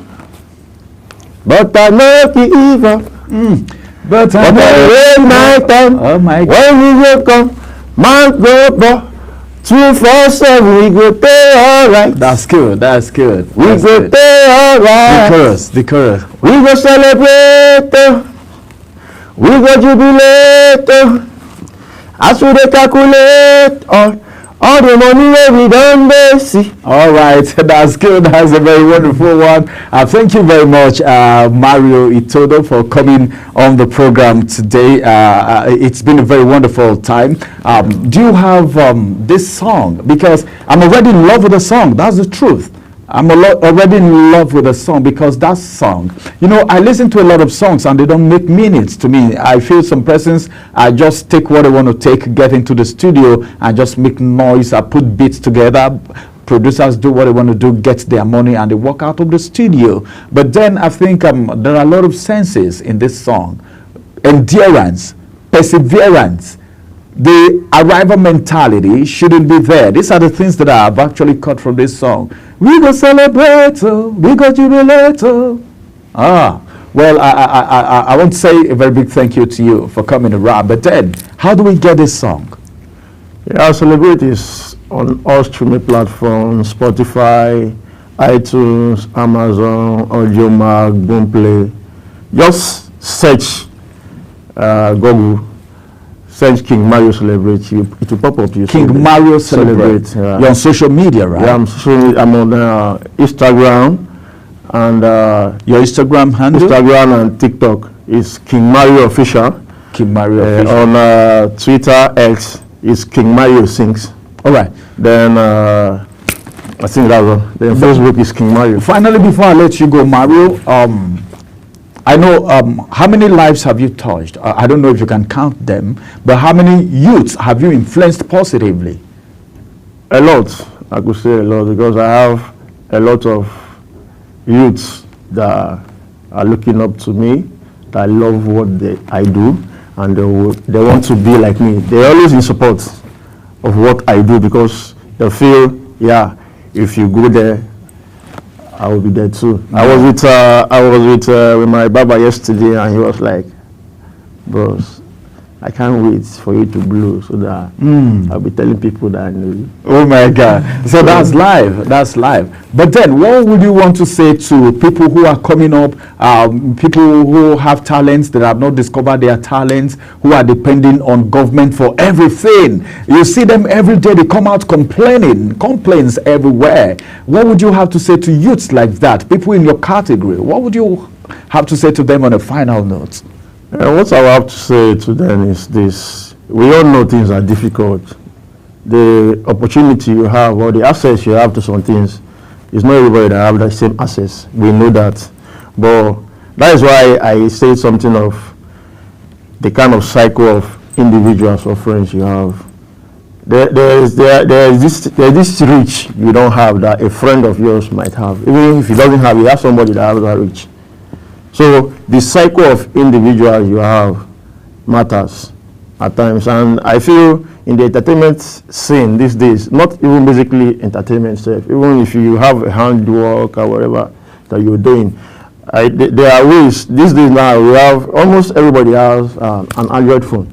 But I no give up. But I wait my time. Oh my God. When we will come, man go up. 247, we go pay alright. That's good. We go pay alright. The chorus. We go celebrate. We go jubilate. As we dey calculate all the money that we don't see. All right, that's good. That's a very wonderful one. Thank you very much, Mario Itodo, for coming on the program today. It's been a very wonderful time. Do you have this song? Because I'm already in love with the song. That's the truth. I'm already in love with a song because that song, I listen to a lot of songs and they don't make meanings to me. I feel some persons, I just take what I want to take, get into the studio and just make noise. I put beats together. Producers do what they want to do, get their money, and they walk out of the studio. But then I think there are a lot of senses in this song. Endurance, perseverance, the arrival mentality shouldn't be there. These are the things that I've actually cut from this song. We go celebrate, we go jubilate. Well, I want to say a very big thank you to you for coming around. But then, how do we get this song? Yeah, Celebrate is on all streaming platforms: Spotify, iTunes, Amazon, Audiomack, Boomplay. Just search Google. Search King Mario Celebrate. It will pop up. King Mario Celebrate. Yeah. You're on social media, right? Yeah, I'm on Instagram and your Instagram handle? Instagram and TikTok is King Mario Official. King Mario Official. On Twitter X is King Mario Sings. All right. Then I think that's all. Then Facebook is King Mario. Finally, before I let you go, Mario, I know how many lives have you touched? I don't know if you can count them, but how many youths have you influenced positively? A lot, I could say a lot, because I have a lot of youths that are looking up to me, that love what I do, and they want to be like me. They're always in support of what I do, because they feel, yeah, if you go there, I will be there too. Mm-hmm. I was with my Baba yesterday, and he was like, bros, I can't wait for you to blow so that I'll be telling people that I know you. Oh my God. So that's live. That's live. But then what would you want to say to people who are coming up, people who have talents that have not discovered their talents, who are depending on government for everything? You see them every day, they come out complaining, complaints everywhere. What would you have to say to youths like that, people in your category? What would you have to say to them on a final note? What I have to say to them is this: we all know things are difficult. The opportunity you have or the access you have to some things, it's not everybody that have the same access. We know that. But that is why I say something of the kind of cycle of individuals or friends you have. There is this reach you don't have that a friend of yours might have. Even if he doesn't have, you have somebody that has that reach. So the cycle of individuals you have matters at times, and I feel in the entertainment scene these days, not even basically entertainment stuff, even if you have a handwork or whatever that you're doing, there are ways. These days now, we have, almost everybody has an Android phone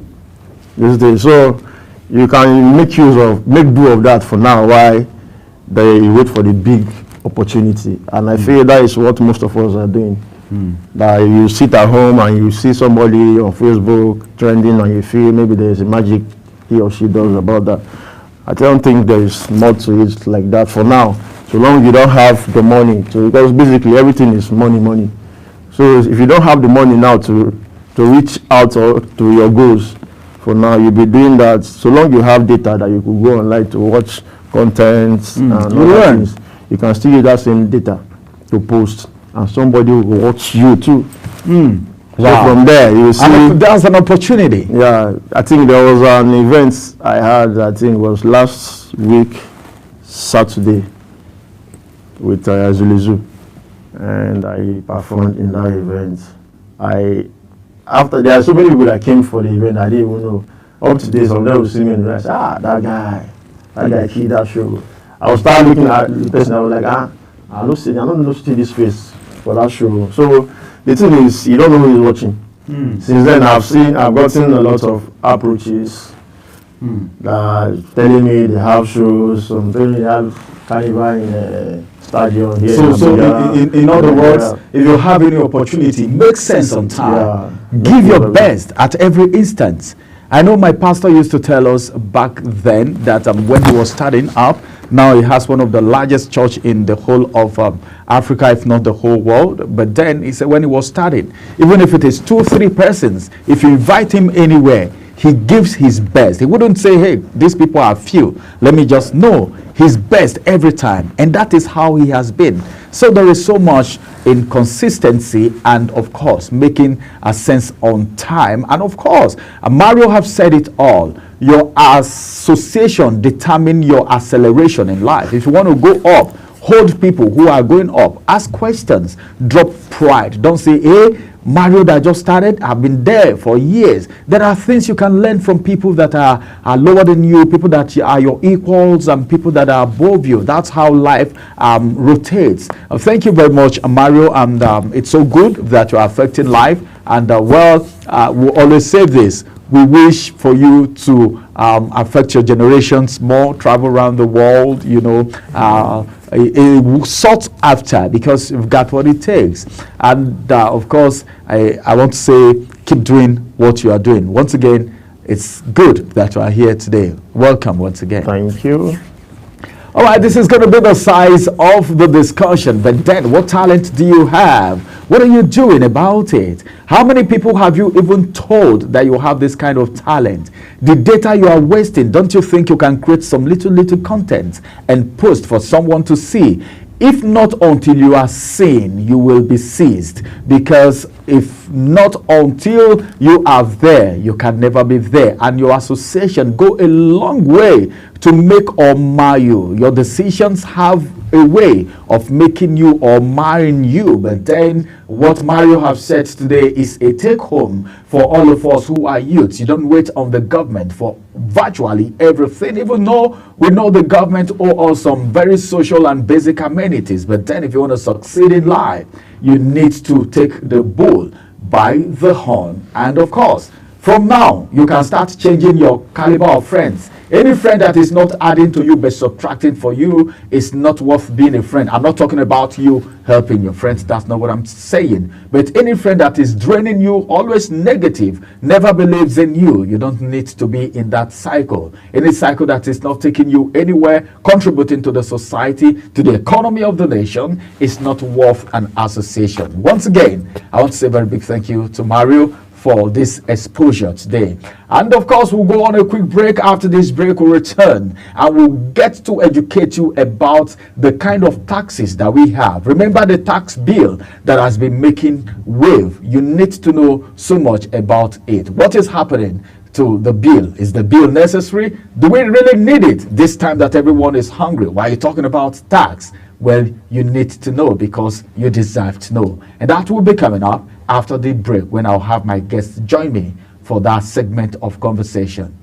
these days, so you can make do of that for now while they wait for the big opportunity, and I feel that is what most of us are doing. That you sit at home and you see somebody on Facebook trending and you feel maybe there's a magic he or she does about that. I don't think there is more to it like that for now, so long you don't have the money to, because basically everything is money. So if you don't have the money now to reach out to your goals, for now you'll be doing that. So long you have data that you could go online to watch content and other things, you can still use that same data to post, and somebody will watch you too. Wow. So from there, you see, that's an opportunity. Yeah, I think there was an event I had, I think it was last week, Saturday, with Zulizu, and I performed in that event. After there are so many people that came for the event, I didn't even know. Up to this, some of them will see me and I said, that guy killed that show. I was start looking at the person, I was like, I don't know see this face for that show. So the thing is, you don't know who is watching. Since then, I've gotten a lot of approaches that telling me they have shows, some telling me they have carnival in a stadium here. So in other words, if you have any opportunity, make sense on time. Give your best at every instance. I know my pastor used to tell us back then that when he was starting up, now he has one of the largest church in the whole of Africa, if not the whole world. But then he said when he was starting, even if it is 2-3 persons, if you invite him anywhere, he gives his best. He wouldn't say, hey, these people are few, let me just know. His best every time. And that is how he has been. So there is so much in consistency and, of course, making a sense on time. And, of course, Mario have said it all. Your association determine your acceleration in life. If you want to go up, hold people who are going up. Ask questions. Drop pride. Don't say, hey, Mario that just started, I've been there for years. There are things you can learn from people that are lower than you, people that are your equals, and people that are above you. That's how life rotates. Thank you very much, Mario, and it's so good that you're affecting life. And we'll always say this. We wish for you to affect your generations more, travel around the world, sought after, because you've got what it takes. And of course, I want to say keep doing what you are doing. Once again, it's good that you are here today. Welcome once again. Thank you. All right, this is going to be the size of the discussion. But then, what talent do you have? What are you doing about it? How many people have you even told that you have this kind of talent? The data you are wasting, don't you think you can create some little content and post for someone to see? if not until you are seen, you will be seized. Because if not until you are there, you can never be there. And your association go a long way to make or mar you. Your decisions have a way of making you or marrying you. But then what Mario have said today is a take home for all of us who are youths. You don't wait on the government for virtually everything, even though we know the government owe us some very social and basic amenities. But then if you want to succeed in life, you need to take the bull by the horn. And of course, from now, you can start changing your caliber of friends. Any friend that is not adding to you but subtracting for you is not worth being a friend. I'm not talking about you helping your friends. That's not what I'm saying. But any friend that is draining you, always negative, never believes in you, you don't need to be in that cycle. Any cycle that is not taking you anywhere, contributing to the society, to the economy of the nation, is not worth an association. Once again, I want to say a very big thank you to Mario for this exposure today. And of course, we'll go on a quick break. After this break, we'll return and we'll get to educate you about the kind of taxes that we have. Remember the tax bill that has been making wave. You need to know so much about it. What is happening to the bill? Is the bill necessary? Do we really need it this time that everyone is hungry? Why are you talking about tax? Well, you need to know because you deserve to know. And that will be coming up after the break when I'll have my guests join me for that segment of conversation.